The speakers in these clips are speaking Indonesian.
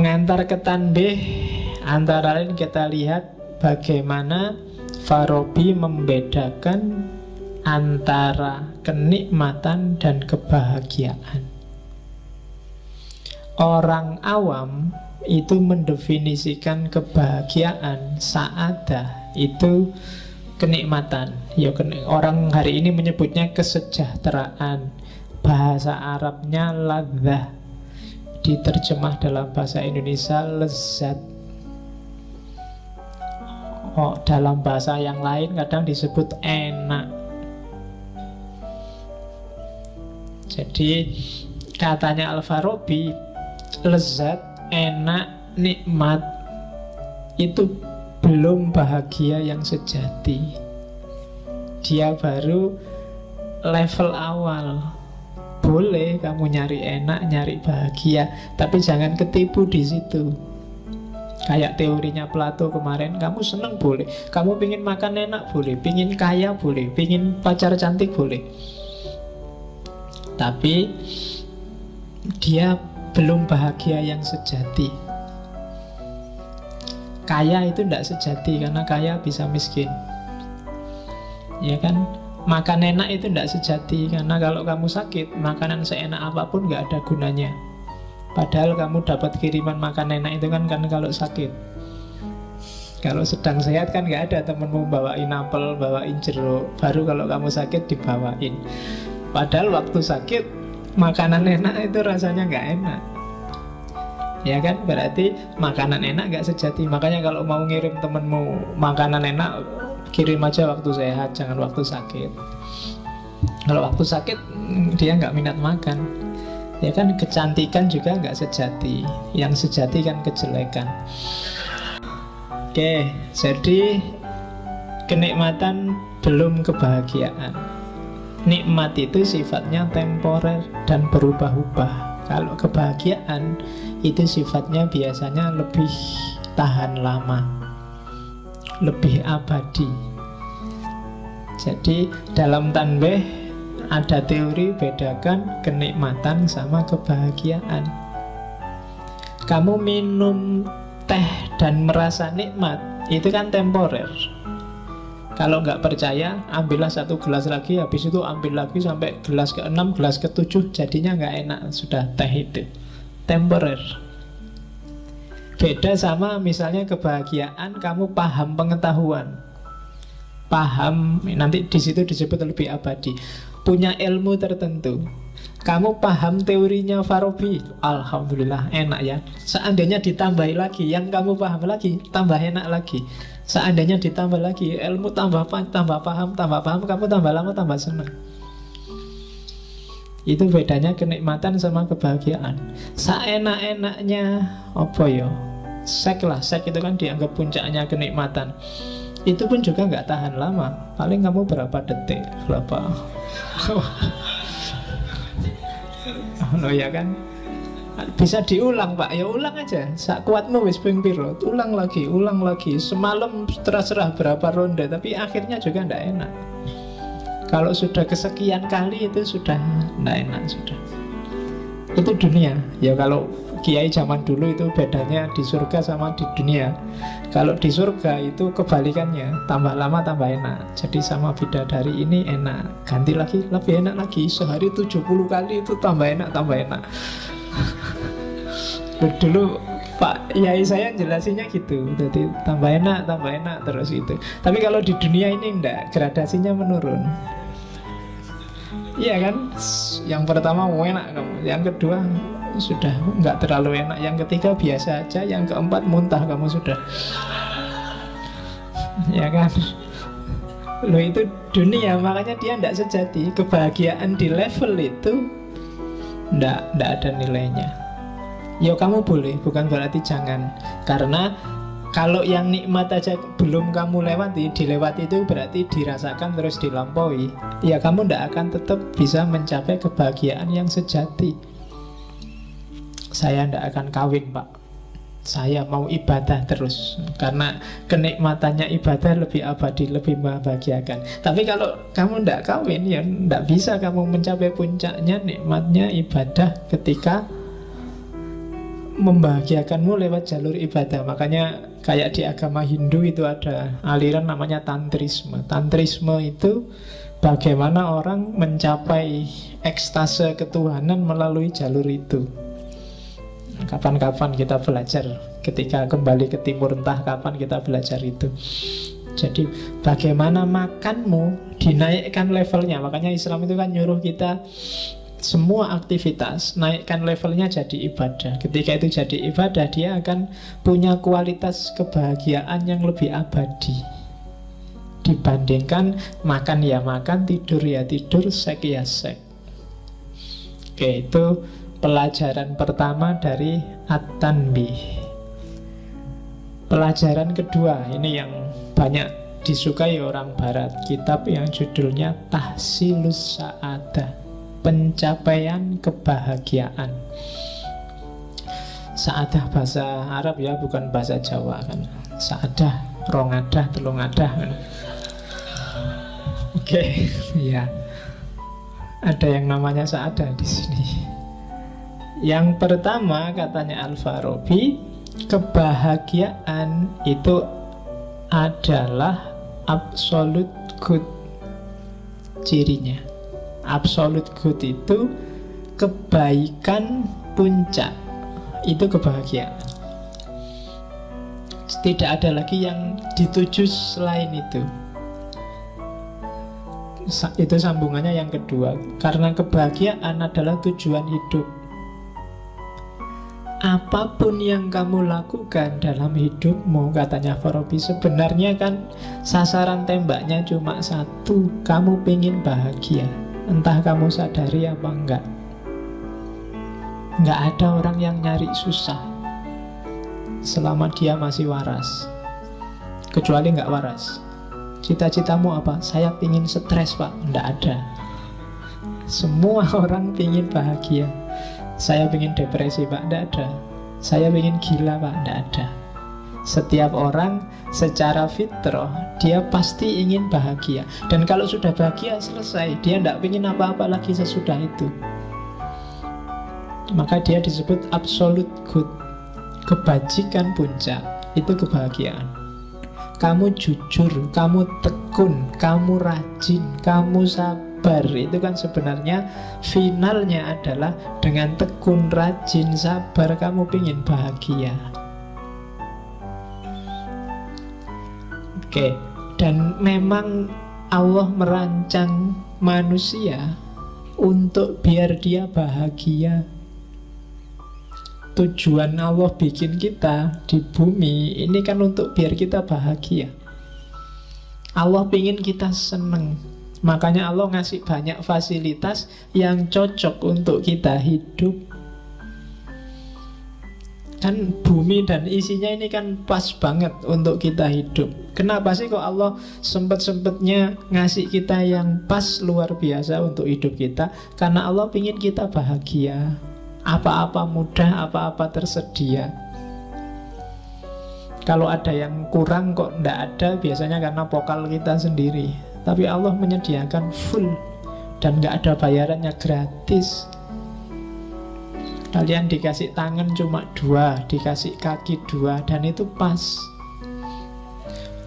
Pengantar ke tanbih, antara lain kita lihat bagaimana Farabi membedakan antara kenikmatan dan kebahagiaan. Orang awam itu mendefinisikan kebahagiaan, sa'adah, itu kenikmatan. Ya, orang hari ini menyebutnya kesejahteraan. Bahasa Arabnya ladzah, diterjemah dalam bahasa Indonesia lezat. Dalam bahasa yang lain kadang disebut enak. Jadi katanya Al-Farabi, lezat, enak, nikmat itu belum bahagia yang sejati. Dia baru level awal. Boleh kamu nyari enak, nyari bahagia, tapi jangan ketipu di situ. Kayak teorinya Plato kemarin, kamu seneng boleh, kamu pingin makan enak boleh, pingin kaya boleh, pingin pacar cantik boleh, tapi dia belum bahagia yang sejati. Kaya itu tidak sejati, karena kaya bisa miskin, ya kan? Makan enak itu tidak sejati, karena kalau kamu sakit, makanan seenak apapun nggak ada gunanya. Padahal kamu dapat kiriman makan enak itu kan kalau sakit. Kalau sedang sehat kan nggak ada temenmu bawain apel, bawain jeruk. Baru kalau kamu sakit dibawain. Padahal waktu sakit makanan enak itu rasanya nggak enak. Ya kan, berarti makanan enak nggak sejati. Makanya kalau mau ngirim temenmu makanan enak, kirim aja waktu sehat, jangan waktu sakit. Kalau waktu sakit dia nggak minat makan. Ya kan, kecantikan juga nggak sejati. Yang sejati kan kejelekan. Oke, jadi kenikmatan belum kebahagiaan. Nikmat itu sifatnya temporer dan berubah-ubah. Kalau kebahagiaan itu sifatnya biasanya lebih tahan lama, lebih abadi. Jadi dalam tanbih ada teori bedakan kenikmatan sama kebahagiaan. Kamu minum teh dan merasa nikmat, itu kan temporer. Kalau nggak percaya, ambillah satu gelas lagi, habis itu ambil lagi sampai gelas ke-6, gelas ke-7, jadinya nggak enak sudah teh itu. Temporer. Beda sama misalnya kebahagiaan, kamu paham pengetahuan, paham, nanti di situ disebut lebih abadi. Punya ilmu tertentu, kamu paham teorinya Farabi, alhamdulillah enak ya. Seandainya ditambahi lagi, yang kamu paham lagi, tambah enak lagi. Seandainya ditambah lagi, ilmu tambah paham, kamu tambah lama tambah senang. Itu bedanya kenikmatan sama kebahagiaan. Seenak-enaknya apa ya? Seks lah, seks itu kan dianggap puncaknya kenikmatan. Itu pun juga nggak tahan lama. Paling kamu berapa detik, berapa oh ya kan, bisa diulang pak, ya ulang aja. Sak kuatmu wis ping piro, ulang lagi. Semalam terserah berapa ronde, tapi akhirnya juga ndak enak. Kalau sudah kesekian kali itu sudah ndak enak sudah. Itu dunia. Ya kalau kiai zaman dulu itu bedanya di surga sama di dunia. Kalau di surga itu kebalikannya, tambah lama tambah enak. Jadi sama bidadari ini enak, ganti lagi lebih enak lagi. Sehari 70 kali itu tambah enak. Dulu Pak Yai saya jelasinnya gitu. Jadi tambah enak terus itu. Tapi kalau di dunia ini enggak, gradasinya menurun. Iya kan? Yang pertama enak kamu, yang kedua sudah nggak terlalu enak, yang ketiga biasa aja, yang keempat muntah kamu sudah. Ya kan? Loh itu dunia, makanya dia tidak sejati. Kebahagiaan di level itu tidak ada nilainya. Ya kamu boleh, bukan berarti jangan. Karena kalau yang nikmat aja belum kamu lewati, dilewati itu berarti dirasakan terus dilampaui. Ya kamu tidak akan tetap bisa mencapai kebahagiaan yang sejati. Saya tidak akan kawin pak, saya mau ibadah terus. Karena kenikmatannya ibadah lebih abadi, lebih membahagiakan. Tapi kalau kamu tidak kawin, ya tidak bisa kamu mencapai puncaknya nikmatnya ibadah ketika membahagiakanmu lewat jalur ibadah. Makanya kayak di agama Hindu itu ada aliran namanya tantrisme. Tantrisme itu bagaimana orang mencapai ekstase ketuhanan melalui jalur itu. Kapan-kapan kita belajar, ketika kembali ke Timur Entah, kapan kita belajar itu. Jadi bagaimana makanmu dinaikkan levelnya. Makanya Islam itu kan nyuruh kita semua aktivitas naikkan levelnya jadi ibadah. Ketika itu jadi ibadah, dia akan punya kualitas kebahagiaan yang lebih abadi dibandingkan makan ya makan, tidur ya tidur, sek ya sek. Oke, itu pelajaran pertama dari At-Tanbih. Pelajaran kedua, ini yang banyak disukai orang barat, kitab yang judulnya Tahsilus Sa'adah, pencapaian kebahagiaan. Sa'adah bahasa Arab ya, bukan bahasa Jawa kan. Sa'adah, rongadah, telungadah kan. Oke, ya. Ada yang namanya Sa'adah di sini. Yang pertama katanya Al-Farabi, kebahagiaan itu adalah absolute good. Cirinya absolute good itu kebaikan puncak, itu kebahagiaan. Tidak ada lagi yang dituju selain itu. Itu sambungannya yang kedua. Karena kebahagiaan adalah tujuan hidup. Apapun yang kamu lakukan dalam hidupmu, katanya Farabi, sebenarnya kan sasaran tembaknya cuma satu. Kamu pengen bahagia, entah kamu sadari apa enggak. Enggak ada orang yang nyari susah selama dia masih waras. Kecuali enggak waras. Cita-citamu apa? Saya pengen stres, Pak. Enggak ada. Semua orang pengen bahagia. Saya pengen depresi, Pak, tidak ada. Saya pengen gila, Pak, tidak ada. Setiap orang secara fitrah dia pasti ingin bahagia. Dan kalau sudah bahagia selesai, dia tidak pengen apa-apa lagi sesudah itu. Maka dia disebut absolute good. Kebajikan puncak itu kebahagiaan. Kamu jujur, kamu tekun, kamu rajin, kamu sabar. Itu kan sebenarnya finalnya adalah dengan tekun, rajin, sabar, kamu ingin bahagia. Oke, dan memang Allah merancang manusia untuk biar dia bahagia. Tujuan Allah bikin kita di bumi ini kan untuk biar kita bahagia. Allah ingin kita seneng. Makanya Allah ngasih banyak fasilitas yang cocok untuk kita hidup. Kan bumi dan isinya ini kan pas banget untuk kita hidup. Kenapa sih kok Allah sempet-sempetnya ngasih kita yang pas luar biasa untuk hidup kita? Karena Allah ingin kita bahagia. Apa-apa mudah, apa-apa tersedia. Kalau ada yang kurang kok ndak ada, biasanya karena pokal kita sendiri. Tapi Allah menyediakan full dan gak ada bayarannya, gratis. Kalian dikasih tangan cuma 2, dikasih kaki 2, dan itu pas.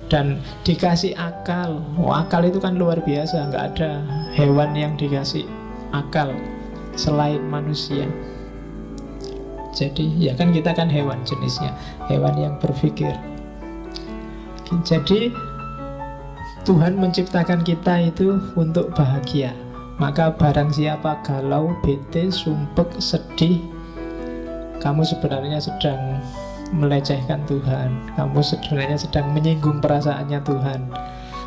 Dan dikasih akal. Akal itu kan luar biasa. Gak ada hewan yang dikasih akal selain manusia. Jadi ya kan kita kan hewan jenisnya, hewan yang berpikir. Jadi Tuhan menciptakan kita itu untuk bahagia. Maka barang siapa galau, bete, sumpek, sedih, kamu sebenarnya sedang melecehkan Tuhan. Kamu sebenarnya sedang menyinggung perasaannya Tuhan.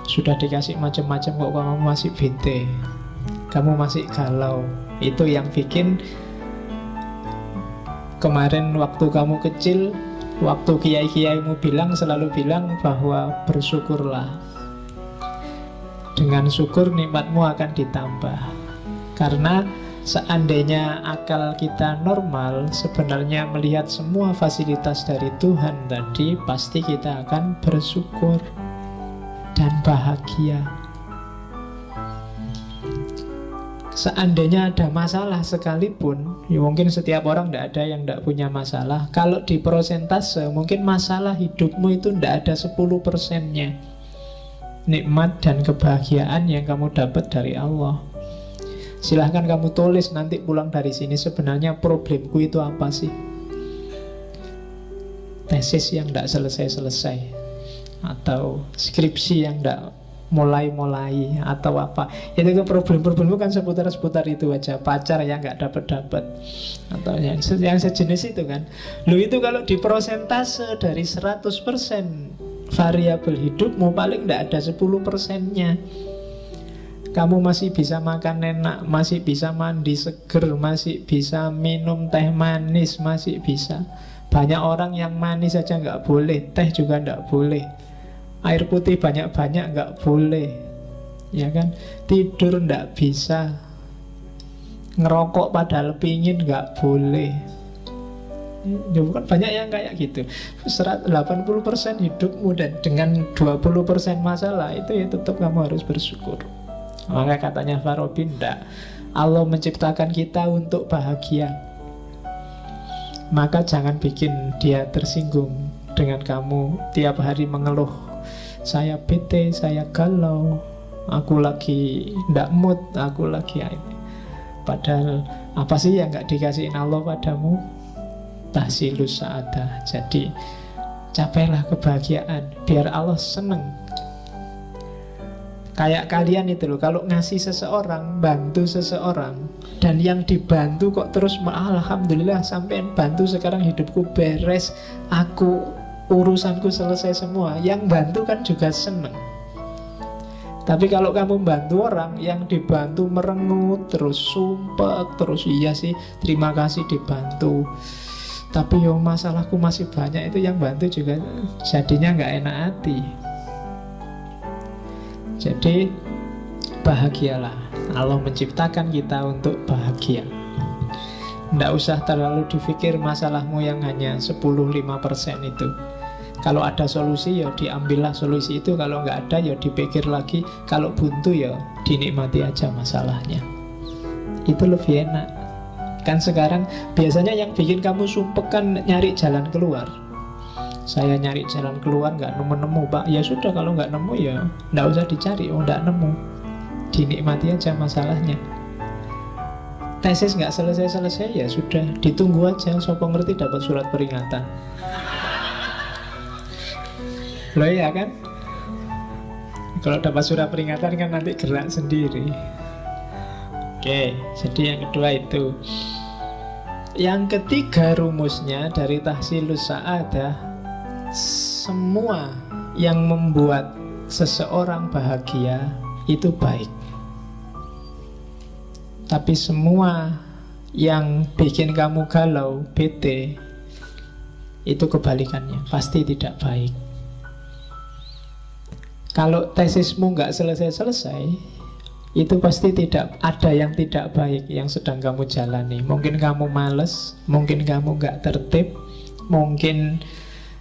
Sudah dikasih macam-macam kok kamu masih bete, kamu masih galau. Itu yang bikin kemarin waktu kamu kecil, waktu kiai-kiaimu selalu bilang bahwa bersyukurlah. Dengan syukur nikmatmu akan ditambah. Karena seandainya akal kita normal, sebenarnya melihat semua fasilitas dari Tuhan tadi, pasti kita akan bersyukur dan bahagia. Seandainya ada masalah sekalipun, ya mungkin setiap orang tidak ada yang tidak punya masalah. Kalau di persentase, mungkin masalah hidupmu itu tidak ada 10%-nya nikmat dan kebahagiaan yang kamu dapat dari Allah. Silahkan kamu tulis nanti pulang dari sini, sebenarnya problemku itu apa sih? Tesis yang tidak selesai-selesai, atau skripsi yang tidak mulai-mulai, atau apa. Itu ke problem-problemmu kan seputar-seputar itu aja. Pacar yang nggak dapat-dapat, atau yang sejenis itu kan. Lu itu kalau di persentase dari 100% variabel hidupmu, paling nggak ada 10%-nya. Kamu masih bisa makan enak, masih bisa mandi seger, masih bisa minum teh manis, masih bisa. Banyak orang yang manis saja nggak boleh, teh juga nggak boleh, air putih banyak-banyak nggak boleh, ya kan? Tidur nggak bisa, ngerokok padahal pingin nggak boleh. Ya, bukan banyak yang kayak gitu. 80% hidupmu dan dengan 20% masalah, itu ya tetap kamu harus bersyukur. Maka katanya Farabi, enggak, Allah menciptakan kita untuk bahagia, maka jangan bikin dia tersinggung dengan kamu tiap hari mengeluh, saya bete, saya galau, aku lagi ndak mood, aku lagi ini. Padahal apa sih yang gak dikasihin Allah padamu? Tahsilus sa'adah. Jadi capailah kebahagiaan biar Allah seneng. Kayak kalian itu loh, kalau ngasih seseorang, bantu seseorang, dan yang dibantu kok terus alhamdulillah sampean bantu sekarang hidupku beres, aku urusanku selesai semua, yang bantu kan juga seneng. Tapi kalau kamu bantu orang, yang dibantu merengut, terus sumpah, terus iya sih terima kasih dibantu, tapi yo masalahku masih banyak, itu yang bantu juga jadinya nggak enak hati. Jadi bahagialah, Allah menciptakan kita untuk bahagia. Nggak usah terlalu dipikir masalahmu yang hanya 10-5% itu. Kalau ada solusi ya diambillah solusi itu, kalau nggak ada ya dipikir lagi, kalau buntu ya dinikmati aja masalahnya. Itu lebih enak. Kan sekarang biasanya yang bikin kamu sumpek kan nyari jalan keluar. Saya nyari jalan keluar nggak nemu-nemu Pak. Ya sudah, kalau nggak nemu ya nggak usah dicari, nggak nemu, dinikmati aja masalahnya. Tesis nggak selesai-selesai ya sudah, ditunggu aja, sopo ngerti dapat surat peringatan. Loh ya kan? Kalau dapat surat peringatan kan nanti gerak sendiri. Oke, jadi yang kedua itu. Yang ketiga rumusnya dari tahsilus sa'adah, semua yang membuat seseorang bahagia itu baik. Tapi semua yang bikin kamu galau, bete, itu kebalikannya, pasti tidak baik. Kalau tesismu nggak selesai-selesai, itu pasti tidak ada yang tidak baik yang sedang kamu jalani. Mungkin kamu males, mungkin kamu nggak tertib, mungkin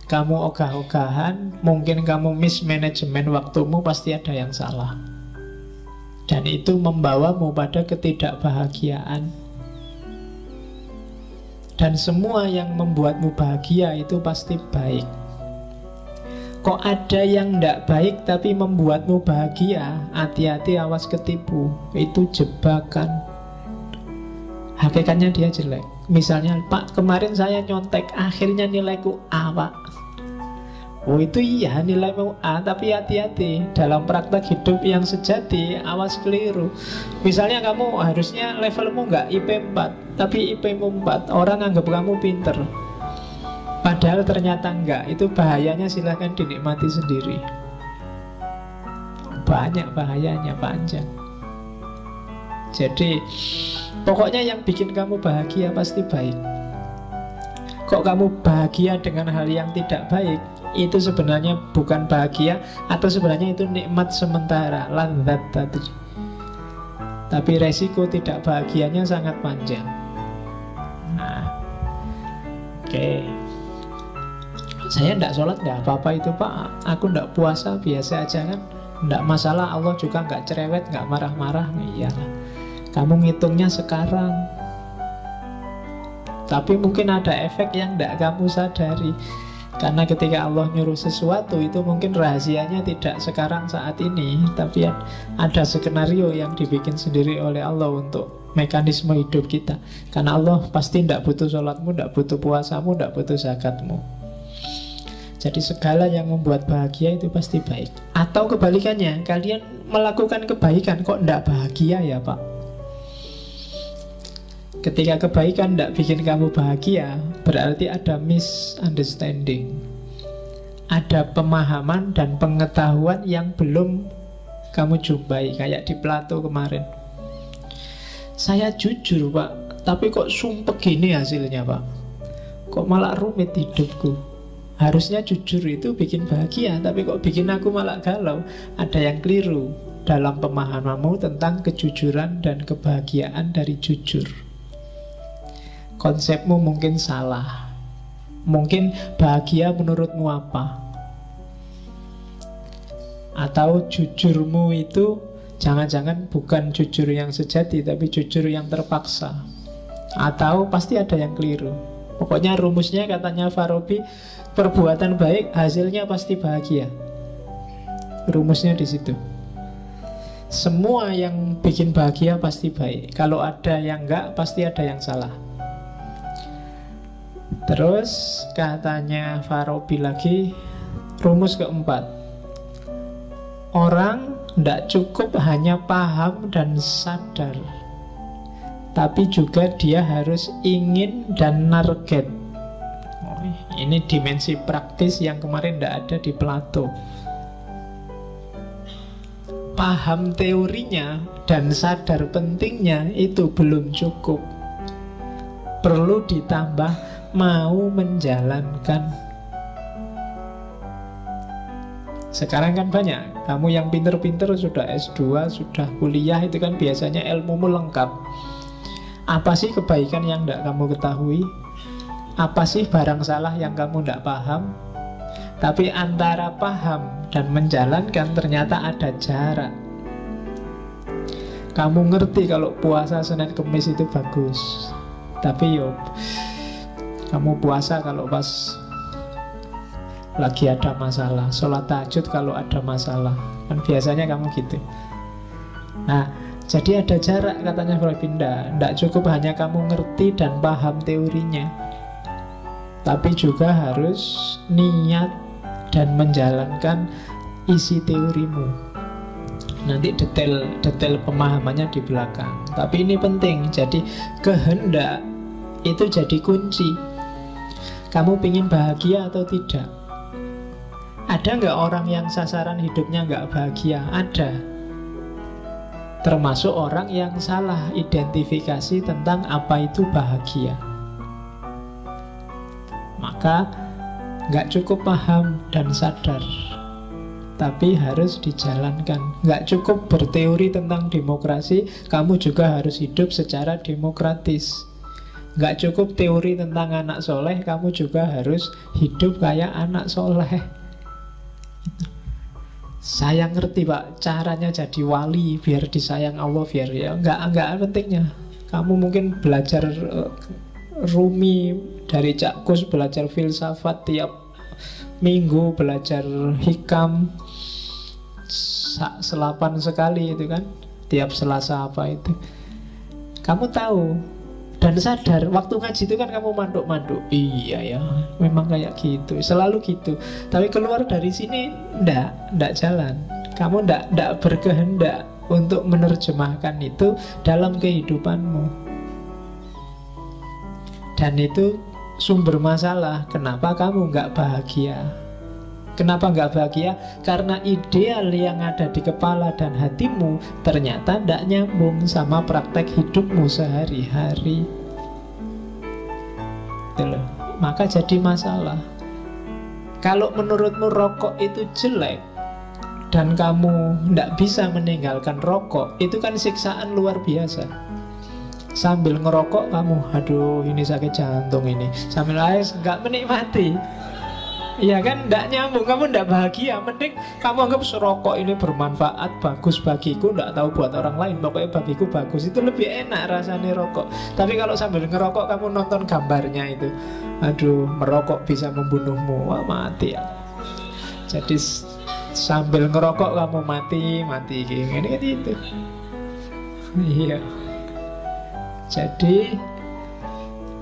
kamu ogah-ogahan, mungkin kamu mismanajemen waktumu, pasti ada yang salah. Dan itu membawamu pada ketidakbahagiaan. Dan semua yang membuatmu bahagia itu pasti baik. Kok ada yang tidak baik tapi membuatmu bahagia, hati-hati, awas ketipu. Itu jebakan. Hakikatnya dia jelek. Misalnya, Pak, kemarin saya nyontek, akhirnya nilaiku A, Pak. Oh itu iya, nilaimu A, tapi hati-hati. Dalam praktek hidup yang sejati, awas keliru. Misalnya kamu harusnya levelmu nggak IP 4, tapi IP-mu 4. Orang anggap kamu pinter, padahal ternyata enggak. Itu bahayanya, silahkan dinikmati sendiri. Banyak bahayanya, panjang. Jadi pokoknya yang bikin kamu bahagia pasti baik. Kok kamu bahagia dengan hal yang tidak baik, itu sebenarnya bukan bahagia, atau sebenarnya itu nikmat sementara, ladzat tadi. Tapi resiko tidak bahagianya sangat panjang. Nah, oke. Saya tidak sholat, tidak apa-apa itu Pak. Aku tidak puasa, biasa aja kan. Tidak masalah, Allah juga nggak cerewet, nggak marah-marah. Iyalah. Kamu ngitungnya sekarang, tapi mungkin ada efek yang tidak kamu sadari. Karena ketika Allah nyuruh sesuatu, itu mungkin rahasianya tidak sekarang saat ini, tapi ada skenario yang dibikin sendiri oleh Allah untuk mekanisme hidup kita. Karena Allah pasti tidak butuh sholatmu, tidak butuh puasamu, tidak butuh zakatmu. Jadi segala yang membuat bahagia itu pasti baik. Atau kebalikannya, kalian melakukan kebaikan kok tidak bahagia ya Pak? Ketika kebaikan tidak bikin kamu bahagia, berarti ada misunderstanding. Ada pemahaman dan pengetahuan yang belum kamu jumpai. Kayak di Plato kemarin. Saya jujur Pak, tapi kok sumpah gini hasilnya Pak. Kok malah rumit hidupku. Harusnya jujur itu bikin bahagia, tapi kok bikin aku malah galau. Ada yang keliru dalam pemahamanmu tentang kejujuran dan kebahagiaan dari jujur. Konsepmu mungkin salah. Mungkin bahagia menurutmu apa? Atau jujurmu itu jangan-jangan bukan jujur yang sejati, tapi jujur yang terpaksa. Atau pasti ada yang keliru. Pokoknya rumusnya katanya Farabi, perbuatan baik hasilnya pasti bahagia. Rumusnya di situ. Semua yang bikin bahagia pasti baik. Kalau ada yang enggak, pasti ada yang salah. Terus katanya Farabi lagi, rumus keempat, orang tidak cukup hanya paham dan sadar, tapi juga dia harus ingin dan target. Ini dimensi praktis yang kemarin tidak ada di Plato. Paham teorinya dan sadar pentingnya itu belum cukup. Perlu ditambah mau menjalankan. Sekarang kan banyak, kamu yang pinter-pinter sudah S2, sudah kuliah, itu kan biasanya ilmumu lengkap. Apa sih kebaikan yang tidak kamu ketahui? Apa sih barang salah yang kamu tidak paham? Tapi antara paham dan menjalankan ternyata ada jarak. Kamu ngerti kalau puasa Senin Kemis itu bagus, tapi kamu puasa kalau pas lagi ada masalah, sholat tahajud kalau ada masalah. Kan biasanya kamu gitu. Nah, jadi ada jarak katanya Frabinda. Tidak cukup hanya kamu ngerti dan paham teorinya, tapi juga harus niat dan menjalankan isi teorimu. Nanti detail pemahamannya di belakang. Tapi ini penting. Jadi kehendak itu jadi kunci. Kamu ingin bahagia atau tidak? Ada nggak orang yang sasaran hidupnya nggak bahagia? Ada. Termasuk orang yang salah identifikasi tentang apa itu bahagia. Maka nggak cukup paham dan sadar, tapi harus dijalankan. Nggak cukup berteori tentang demokrasi, kamu juga harus hidup secara demokratis. Nggak cukup teori tentang anak soleh, kamu juga harus hidup kayak anak soleh. Saya ngerti Pak, caranya jadi wali biar disayang Allah, biar ya nggak pentingnya. Kamu mungkin belajar Rumi dari Cak Kus, belajar filsafat tiap minggu, belajar hikam selapan sekali itu kan, tiap Selasa apa itu. Kamu tahu dan sadar, waktu ngaji itu kan kamu manduk-manduk. Iya ya, memang kayak gitu, selalu gitu. Tapi keluar dari sini ndak jalan. Kamu ndak berkehendak untuk menerjemahkan itu dalam kehidupanmu. Dan itu sumber masalah. Kenapa kamu nggak bahagia? Kenapa nggak bahagia? Karena ideal yang ada di kepala dan hatimu ternyata tidak nyambung sama praktek hidupmu sehari-hari. Maka jadi masalah. Kalau menurutmu rokok itu jelek dan kamu tidak bisa meninggalkan rokok, itu kan siksaan luar biasa. Sambil ngerokok kamu, aduh ini sakit jantung ini, sambil nggak menikmati. Iya kan, tidak nyambung, kamu tidak bahagia. Mending kamu anggap serokok ini bermanfaat, bagus bagiku, tidak tahu buat orang lain, pokoknya bagiku bagus. Itu lebih enak rasanya rokok. Tapi kalau sambil ngerokok kamu nonton gambarnya itu, aduh, merokok bisa membunuhmu, wah mati ya. Jadi sambil ngerokok kamu mati gini kan itu. Iya. Jadi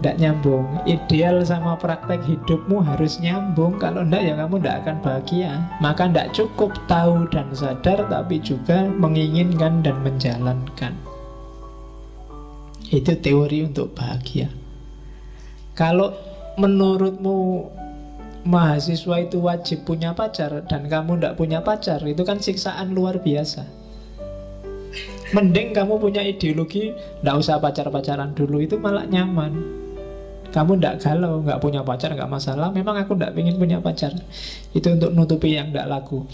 tidak nyambung. Ideal sama praktek hidupmu harus nyambung. Kalau tidak ya kamu tidak akan bahagia. Maka tidak cukup tahu dan sadar, tapi juga menginginkan dan menjalankan. Itu teori untuk bahagia. Kalau menurutmu mahasiswa itu wajib punya pacar dan kamu tidak punya pacar, itu kan siksaan luar biasa. Mending kamu punya ideologi tidak usah pacar-pacaran dulu, itu malah nyaman. Kamu tidak galau, nggak punya pacar nggak masalah. Memang aku tidak ingin punya pacar. Itu untuk nutupi yang tidak laku.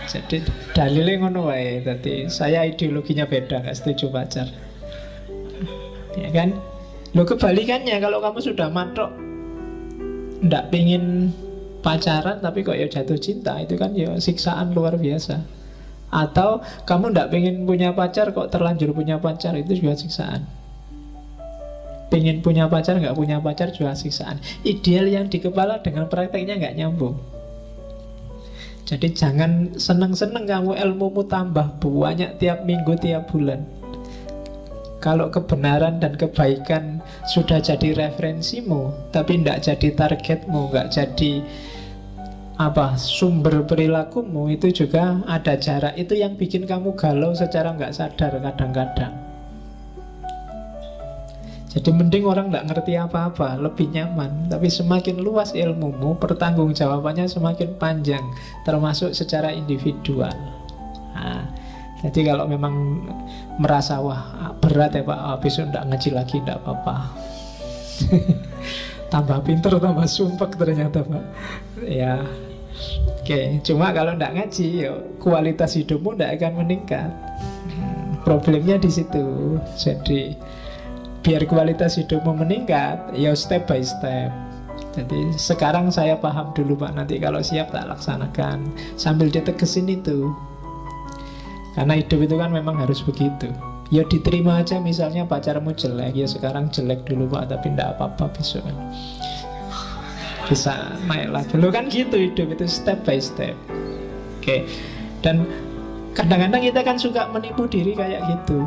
Jadi dalilnya ngono wae. Tadi saya ideologinya beda, nggak setuju pacar. Ya kan? Lo kebalikannya, kalau kamu sudah matok ndak pingin pacaran tapi kok ya jatuh cinta, itu kan ya siksaan luar biasa. Atau kamu ndak pingin punya pacar kok terlanjur punya pacar, itu juga siksaan. Pingin punya pacar nggak punya pacar juga siksaan. Ideal yang di kepala dengan prakteknya nggak nyambung. Jadi jangan seneng-seneng kamu ilmumu tambah banyak tiap minggu, tiap bulan. Kalau kebenaran dan kebaikan sudah jadi referensimu, tapi tidak jadi targetmu, nggak jadi sumber perilakumu, itu juga ada jarak. Itu yang bikin kamu galau secara nggak sadar kadang-kadang. Jadi mending orang nggak ngerti apa-apa, lebih nyaman. Tapi semakin luas ilmumu, pertanggungjawabannya semakin panjang, termasuk secara individual. Nah, jadi kalau memang merasa wah berat ya Pak, besok nggak ngaji lagi, nggak apa-apa. Tambah pinter, tambah sumpek ternyata Pak. Ya, oke. Cuma kalau nggak ngaji, kualitas hidupmu nggak akan meningkat. Problemnya di situ. Jadi biar kualitas hidupmu meningkat, ya step by step. Jadi sekarang saya paham dulu Pak, nanti kalau siap tak laksanakan. Sambil ditegesin itu. Karena hidup itu kan memang harus begitu. Ya diterima aja, misalnya pacarmu jelek, ya sekarang jelek dulu Pak, tapi tidak apa-apa besok kan bisa naik lagi. Dulu kan gitu hidup itu, step by step. Oke. Dan kadang-kadang kita kan suka menipu diri kayak gitu.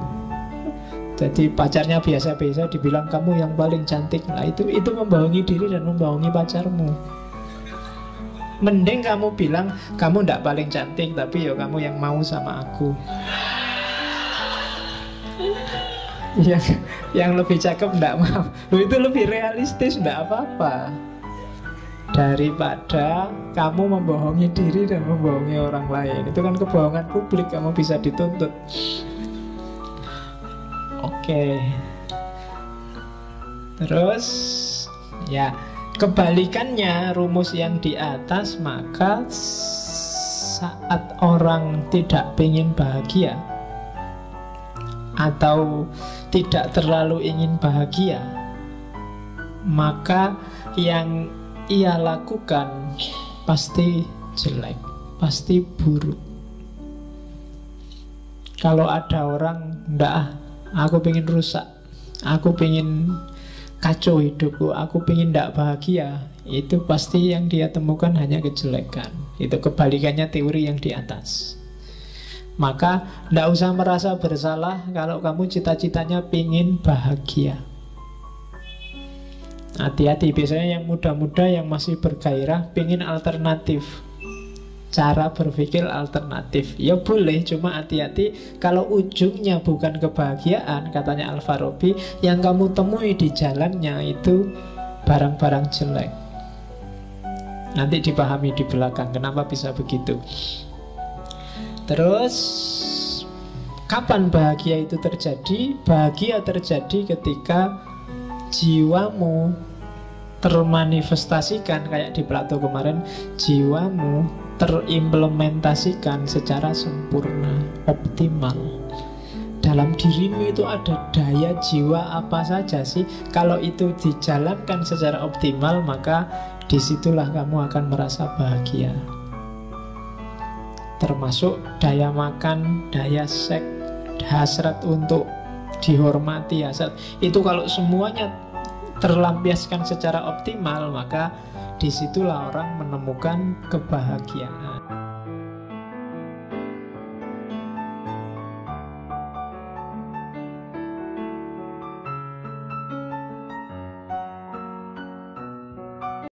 Jadi pacarnya biasa-biasa dibilang kamu yang paling cantik. Nah itu membohongi diri dan membohongi pacarmu. Mending kamu bilang kamu tidak paling cantik, tapi ya kamu yang mau sama aku. Yang lebih cakep tidak mau. Itu lebih realistis, tidak apa-apa. Daripada kamu membohongi diri dan membohongi orang lain. Itu kan kebohongan publik, kamu bisa dituntut. Oke. Terus ya kebalikannya rumus yang di atas, maka saat orang tidak ingin bahagia atau tidak terlalu ingin bahagia, maka yang ia lakukan pasti jelek, pasti buruk. Kalau ada orang ndak, aku pengen rusak, aku pengen kacau hidupku, aku pengen tidak bahagia, itu pasti yang dia temukan hanya kejelekan. Itu kebalikannya teori yang di atas. Maka tidak usah merasa bersalah kalau kamu cita-citanya pengen bahagia. Hati-hati, biasanya yang muda-muda yang masih bergairah pengen alternatif, cara berpikir alternatif. Ya boleh, cuma hati-hati kalau ujungnya bukan kebahagiaan. Katanya Al-Farabi, yang kamu temui di jalannya itu barang-barang jelek. Nanti dipahami di belakang kenapa bisa begitu. Terus kapan bahagia itu terjadi? Bahagia terjadi ketika jiwamu termanifestasikan, kayak di Plato kemarin, jiwamu terimplementasikan secara sempurna, optimal. dalam dirimu itu ada daya jiwa apa saja sih? Kalau itu dijalankan secara optimal, maka disitulah kamu akan merasa bahagia. Termasuk daya makan, daya seks, hasrat untuk dihormati, hasrat itu kalau semuanya terlampiaskan secara optimal, maka disitulah orang menemukan kebahagiaan.